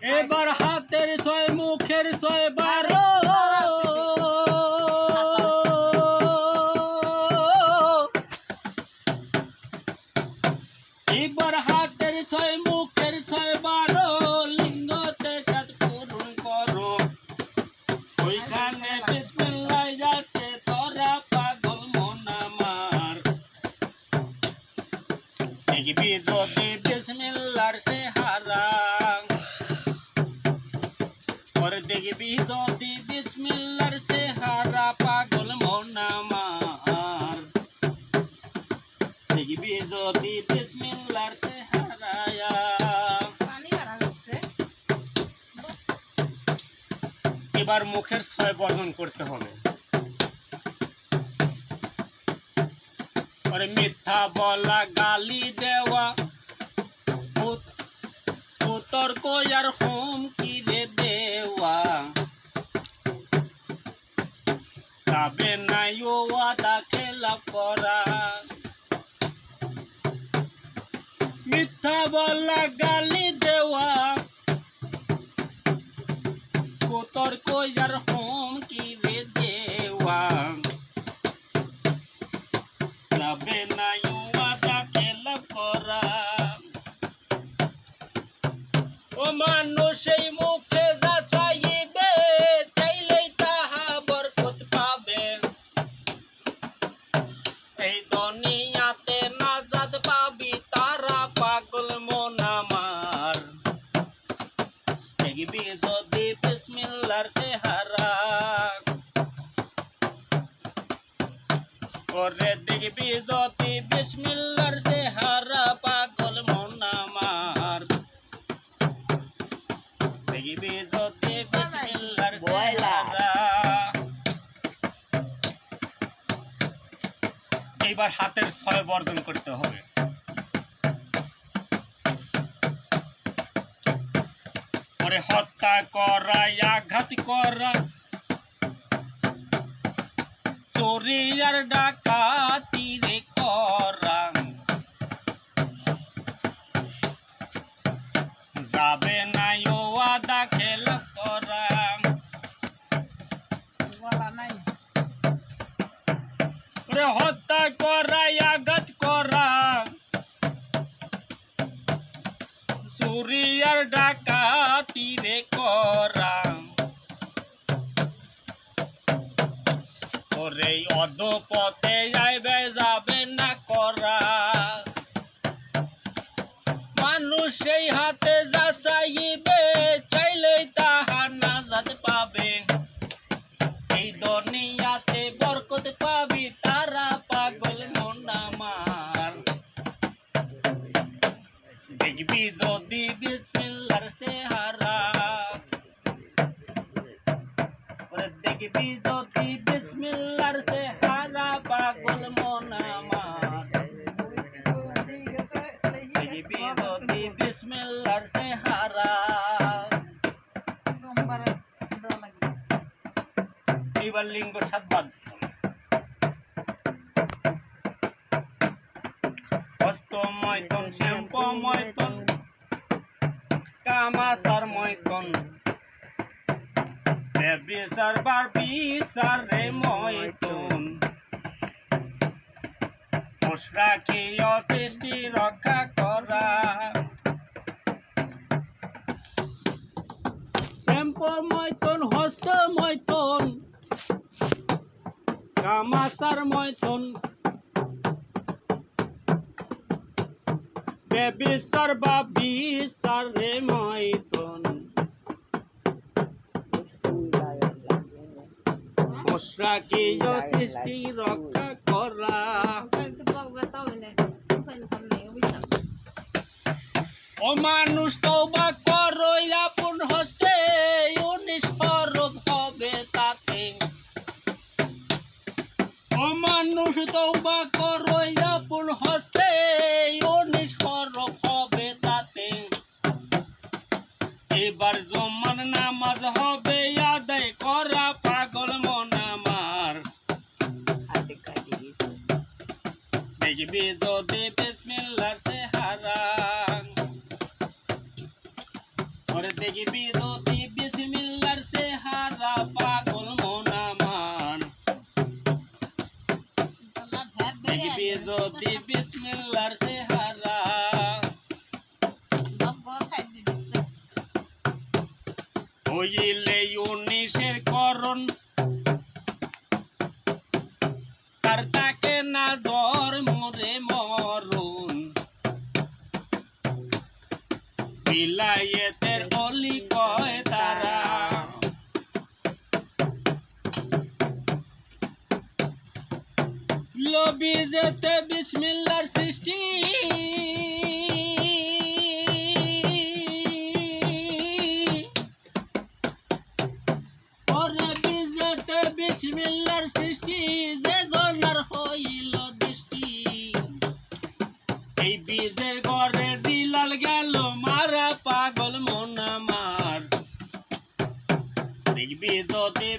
এবার হাতের ছয় মুখের ছয় 12 এবার হাতের ছয় মুখের ছয় 12 লিঙ্গতে সাত পূরণ করো ওইখানে বিসমিল্লাহ যাচ্ছে তোরা পাগল মন আমার দেখবি যদি বিসমিল্লাহর চেহারা और देखबी যদি বিসমিল্লাহর চেহারা পাগল মন আমার দেখবি যদি বিসমিল্লাহর চেহারা পানি মারা যাচ্ছে এবার মুখের ছয় বর্ণন করতে হবে और মিথ্যা বলা গালি দেওয়া তর্ক আর হুমকি দেওয়া তবে নাই ওয়াদা খেলাপ করা মিথ্যা বলা গালি দেওয়া তর্ক আর হুমকি দেওয়া তবে নাই ওয়াদা খেলাপ করা ও মানুষ এই মুখে যা চাইবে চাইলেই তাহা বরকত পাবে এই দুনিয়াতে নাজাত পাবি তারা পাগল মন আমার দেখবি যদি বিসমিল্লাহর চেহারা ওরে দেখবি যদি বিসমিল্লাহর চেহারা পাগল মন আমার দেখবি যদি বিসমিল্লাহর চেহারা এইবার হাতের ছয় বর্জন করতে হবে ওরে হত্যা করা আঘাত করা চোরি আর ডাকাতি রে করা যাবে না ওয়াদা খেলাপ করা বলা নাই ওরে হত্যা করা আঘাত করা চুরি আর ডাকাতি রে করা ওরে অধপথে যাইবে যাবে না করা মানুষ সেই হাতে যা চাইবে চাইলেই তাহা নাজাত পাবে এই দুনিয়াতে বরকত পাবি তারা পাগল মন আমার দেখবি যদি বিসমিল্লাহর চেহারা ওরে দেখবি যদি বিসমিল্লাহর চেহারা পাগল মন আমার দেখবি যদি বিসমিল্লাহর চেহারা এইবার লিঙ্গ সাতবাদ হস্ত মৈথন শ্যাম্প মৈথন কামাচার মৈথন বিচার বার বিচার রে মৈথন রাখিও সৃষ্টি রক্ষা করা শ্যাম্প মৈথন হস্ত মৈথন কামাচার মৈথন বিচার বা বিচার রে মৈথন রাখিও সৃষ্টি রক্ষা করা ও মানুষ তওবা করো আপন হস্তে নিষ্পরব হবে তাতে ও মানুষ তওবা করো আপন হস্তে নিষ্পরব হবে তাতে এবার জমান নামাজ হবে আদায় করা পাগল মন আমার দেখবি যদি বিসমিল্লাহর চেহারা ওরে দেখবি যদি বিসমিল্লার চেহারা পাগল মন আমার দেখবি যদি বিসমিল্লার চেহারা হইলে 19-এর করণ তার তাকে না জ্বর মরে মরণ বিলায়েতের অলি কয় তারা লবি যেতে বিসমিল্লার সৃষ্টি ওরে বিজেতে বিসমিল্লার সৃষ্টি যে দনার হইল দৃষ্টি এই বীজের ঘরে দিলাল গেল মারা পাগল মন আমার দেখবি যদি